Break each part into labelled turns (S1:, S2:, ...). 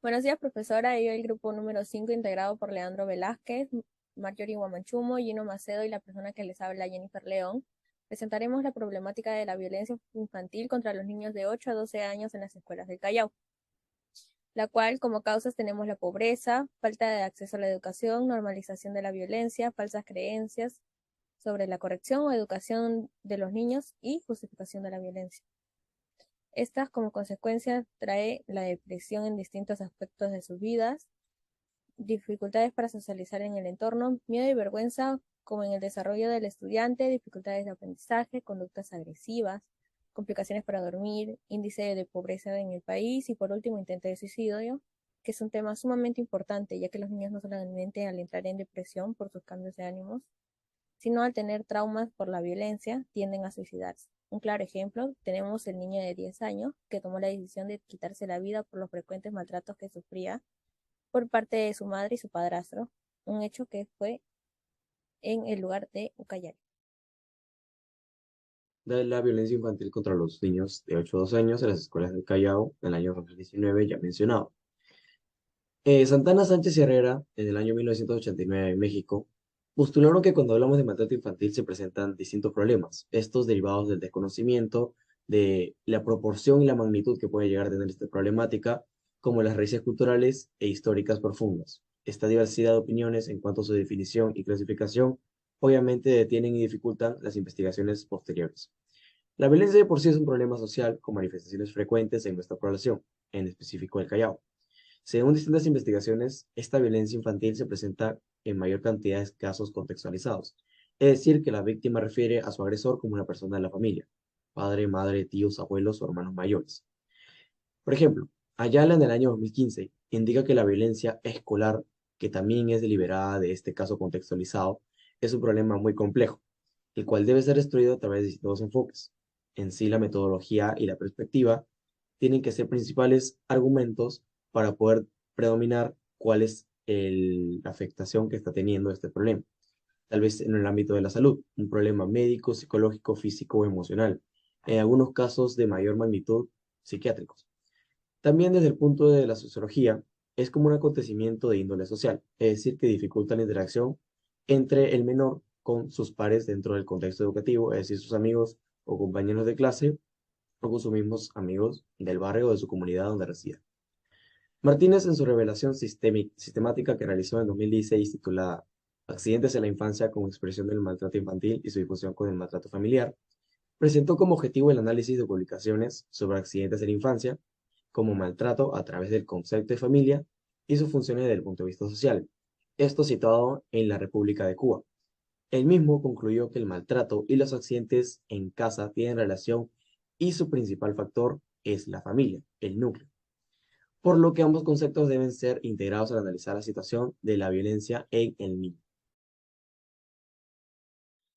S1: Buenos días, profesora. Yo el grupo número 5 integrado por Leandro Velázquez, Marjorie Guamanchumo, Gino Macedo y la persona que les habla, Jennifer León. Presentaremos la problemática de la violencia infantil contra los niños de 8 a 12 años en las escuelas del Callao, la cual como causas tenemos la pobreza, falta de acceso a la educación, normalización de la violencia, falsas creencias sobre la corrección o educación de los niños y justificación de la violencia. Estas como consecuencia trae la depresión en distintos aspectos de sus vidas, dificultades para socializar en el entorno, miedo y vergüenza como en el desarrollo del estudiante, dificultades de aprendizaje, conductas agresivas, complicaciones para dormir, índice de pobreza en el país y por último intento de suicidio, que es un tema sumamente importante, ya que los niños no solamente al entrar en depresión por sus cambios de ánimos, sino al tener traumas por la violencia, tienden a suicidarse. Un claro ejemplo, tenemos el niño de 10 años que tomó la decisión de quitarse la vida por los frecuentes maltratos que sufría por parte de su madre y su padrastro, un hecho que fue en el lugar de Ucayali.
S2: De la violencia infantil contra los niños de 8 a 12 años en las escuelas del Callao en el año 2019 ya mencionado. Santana Sánchez y Herrera, en el año 1989 en México, postularon que cuando hablamos de maltrato infantil se presentan distintos problemas, estos derivados del desconocimiento, de la proporción y la magnitud que puede llegar a tener esta problemática, como las raíces culturales e históricas profundas. Esta diversidad de opiniones en cuanto a su definición y clasificación obviamente detienen y dificultan las investigaciones posteriores. La violencia de por sí es un problema social con manifestaciones frecuentes en nuestra población, en específico el Callao. Según distintas investigaciones, esta violencia infantil se presenta en mayor cantidad de casos contextualizados, es decir, que la víctima refiere a su agresor como una persona de la familia, padre, madre, tíos, abuelos o hermanos mayores. Por ejemplo, Ayala en el año 2015 indica que la violencia escolar, que también es deliberada de este caso contextualizado, es un problema muy complejo, el cual debe ser estudiado a través de distintos enfoques. En sí, la metodología y la perspectiva tienen que ser principales argumentos para poder predominar cuál es la afectación que está teniendo este problema. Tal vez en el ámbito de la salud, un problema médico, psicológico, físico o emocional. En algunos casos de mayor magnitud, psiquiátricos. También desde el punto de la sociología, es como un acontecimiento de índole social, es decir, que dificulta la interacción entre el menor con sus pares dentro del contexto educativo, es decir, sus amigos o compañeros de clase o con sus mismos amigos del barrio o de su comunidad donde resida. Martínez, en su revelación sistemática que realizó en 2016 titulada Accidentes en la infancia como expresión del maltrato infantil y su difusión con el maltrato familiar, presentó como objetivo el análisis de publicaciones sobre accidentes en la infancia como maltrato a través del concepto de familia y sus funciones desde el punto de vista social. Esto situado en la República de Cuba. El mismo concluyó que el maltrato y los accidentes en casa tienen relación y su principal factor es la familia, el núcleo, por lo que ambos conceptos deben ser integrados al analizar la situación de la violencia en el niño.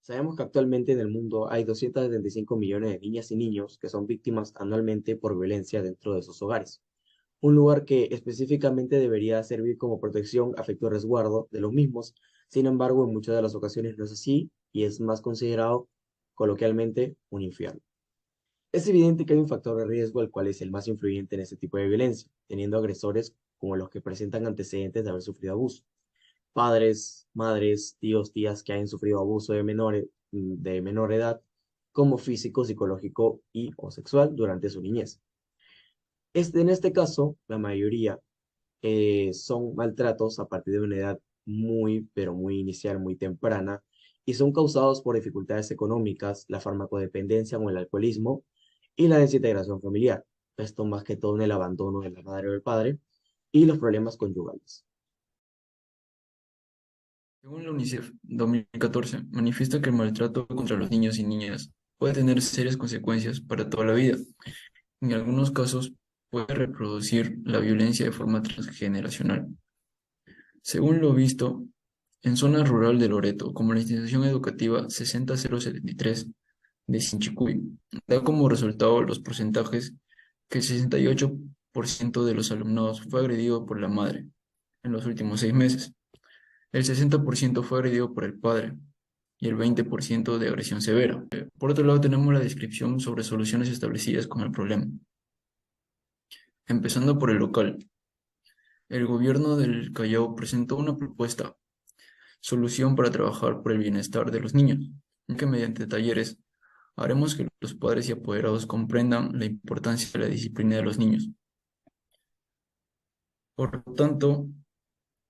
S2: Sabemos que actualmente en el mundo hay 275 millones de niñas y niños que son víctimas anualmente por violencia dentro de sus hogares, un lugar que específicamente debería servir como protección, afecto y resguardo de los mismos. Sin embargo, en muchas de las ocasiones no es así y es más considerado coloquialmente un infierno. Es evidente que hay un factor de riesgo el cual es el más influyente en este tipo de violencia, teniendo agresores como los que presentan antecedentes de haber sufrido abuso. Padres, madres, tíos, tías que hayan sufrido abuso de menor edad, como físico, psicológico y o sexual durante su niñez. En este caso, la mayoría son maltratos a partir de una edad muy, pero muy inicial, muy temprana, y son causados por dificultades económicas, la farmacodependencia o el alcoholismo y la desintegración familiar. Esto más que todo en el abandono de la madre o del padre y los problemas conyugales.
S3: Según la UNICEF 2014, manifiesta que el maltrato contra los niños y niñas puede tener serias consecuencias para toda la vida. En algunos casos, puede reproducir la violencia de forma transgeneracional. Según lo visto, en zona rural de Loreto, como la institución educativa 60073 de Sinchicuy, da como resultado los porcentajes que el 68% de los alumnados fue agredido por la madre en los últimos 6 meses. El 60% fue agredido por el padre y el 20% de agresión severa. Por otro lado, tenemos la descripción sobre soluciones establecidas con el problema. Empezando por el local. El gobierno del Callao presentó una propuesta, solución para trabajar por el bienestar de los niños, en que mediante talleres haremos que los padres y apoderados comprendan la importancia de la disciplina de los niños. Por lo tanto,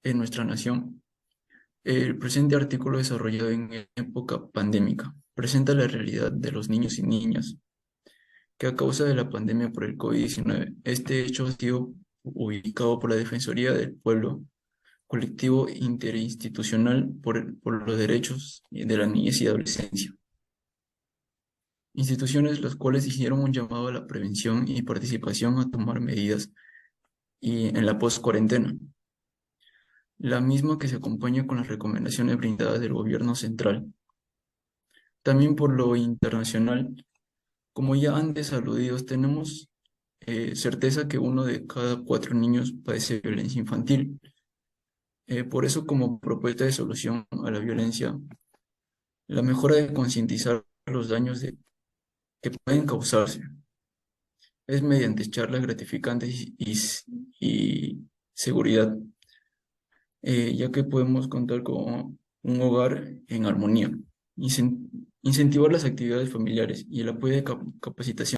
S3: en nuestra nación, el presente artículo desarrollado en época pandémica presenta la realidad de los niños y niñas que a causa de la pandemia por el COVID-19, este hecho ha sido ubicado por la Defensoría del Pueblo, colectivo interinstitucional por los derechos de la niñez y adolescencia. Instituciones las cuales hicieron un llamado a la prevención y participación a tomar medidas en la post-cuarentena, la misma que se acompaña con las recomendaciones brindadas del gobierno central. También por lo internacional, como ya antes aludidos, tenemos certeza que 1 de cada 4 niños padece violencia infantil. Por eso, como propuesta de solución a la violencia, la mejora de concientizar los daños que pueden causarse es mediante charlas gratificantes y seguridad, ya que podemos contar con un hogar en armonía, incentivar las actividades familiares y el apoyo de capacitación.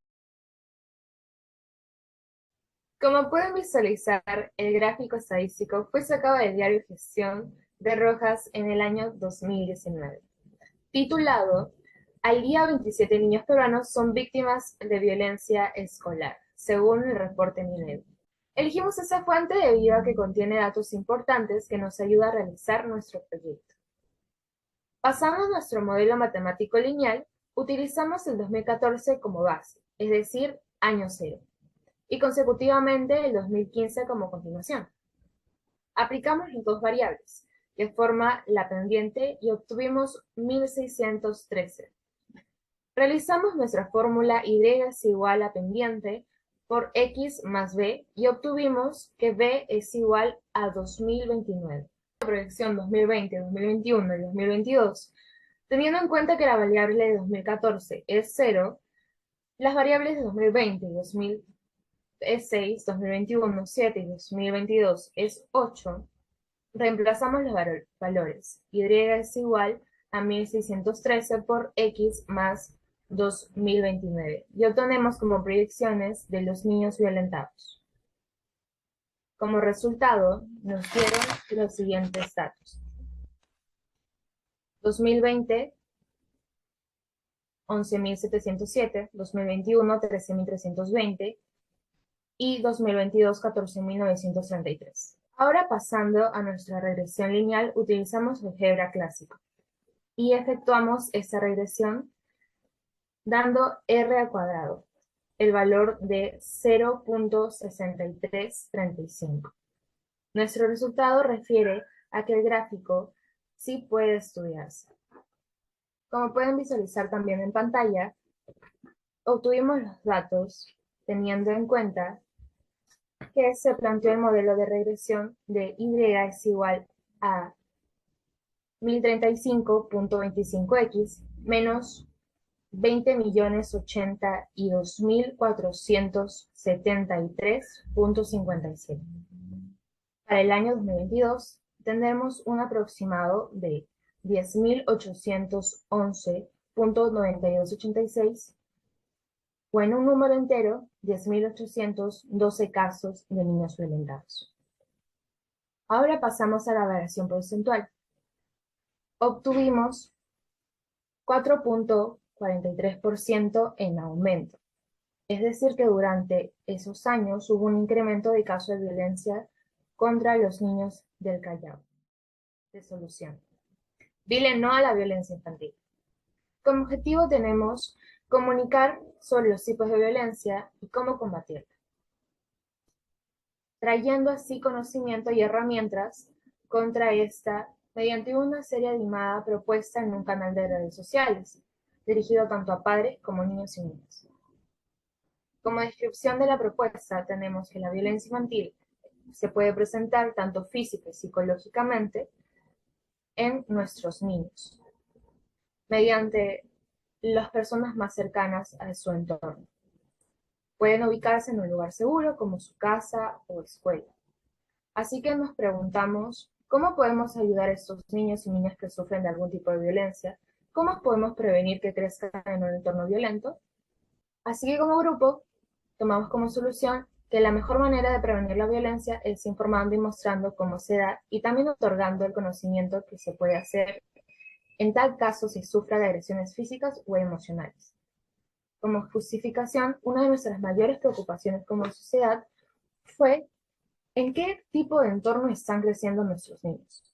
S4: Como pueden visualizar, el gráfico estadístico fue sacado del diario Gestión de Rojas en el año 2019, titulado "Al día 27 niños peruanos son víctimas de violencia escolar", según el reporte Minedu. Elegimos esa fuente debido a que contiene datos importantes que nos ayuda a realizar nuestro proyecto. Pasando a nuestro modelo matemático lineal, utilizamos el 2014 como base, es decir, año cero, y consecutivamente el 2015 como continuación. Aplicamos las dos variables, que forma la pendiente, y obtuvimos 1613. Realizamos nuestra fórmula y es igual a pendiente por x más b y obtuvimos que b es igual a 2029. La proyección 2020, 2021 y 2022, teniendo en cuenta que la variable de 2014 es 0, las variables de 2020 y 2000 es 6, 2021 7 y 2022 es 8, reemplazamos los valores. Y es igual a 1613 por x más 2029. Y obtenemos como proyecciones de los niños violentados. Como resultado, nos dieron los siguientes datos. 2020, 11.707, 2021, 13.320 y 2022, 14.933. Ahora, pasando a nuestra regresión lineal, utilizamos álgebra clásico y efectuamos esta regresión dando r al cuadrado, el valor de 0.6335. Nuestro resultado refiere a que el gráfico sí puede estudiarse. Como pueden visualizar también en pantalla, obtuvimos los datos teniendo en cuenta que se planteó el modelo de regresión de y es igual a 1035.25x menos 20.082.473.57. Para el año 2022 tendremos un aproximado de 10.811.9286 o en un número entero, 10.812 casos de niños violentados. Ahora pasamos a la variación porcentual. Obtuvimos 4.43% en aumento. Es decir, que durante esos años hubo un incremento de casos de violencia contra los niños del Callao. De solución. Dile no a la violencia infantil. Como objetivo tenemos comunicar sobre los tipos de violencia y cómo combatirla, trayendo así conocimiento y herramientas contra esta mediante una serie animada propuesta en un canal de redes sociales, dirigido tanto a padres como niños y niñas. Como descripción de la propuesta tenemos que la violencia infantil se puede presentar tanto física y psicológicamente en nuestros niños, mediante las personas más cercanas a su entorno. Pueden ubicarse en un lugar seguro como su casa o escuela. Así que nos preguntamos, ¿cómo podemos ayudar a estos niños y niñas que sufren de algún tipo de violencia? ¿Cómo podemos prevenir que crezcan en un entorno violento? Así que como grupo, tomamos como solución que la mejor manera de prevenir la violencia es informando y mostrando cómo se da y también otorgando el conocimiento que se puede hacer en tal caso si sufre de agresiones físicas o emocionales. Como justificación, una de nuestras mayores preocupaciones como sociedad fue en qué tipo de entorno están creciendo nuestros niños,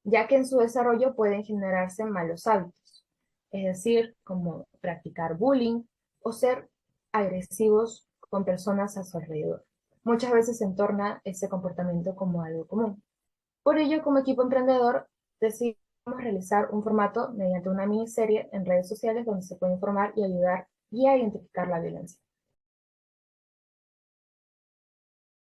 S4: ya que en su desarrollo pueden generarse malos hábitos, es decir, como practicar bullying o ser agresivos con personas a su alrededor. Muchas veces se entorna ese comportamiento como algo común. Por ello, como equipo emprendedor, decidimos realizar un formato mediante una miniserie en redes sociales donde se puede informar y ayudar y a identificar la violencia.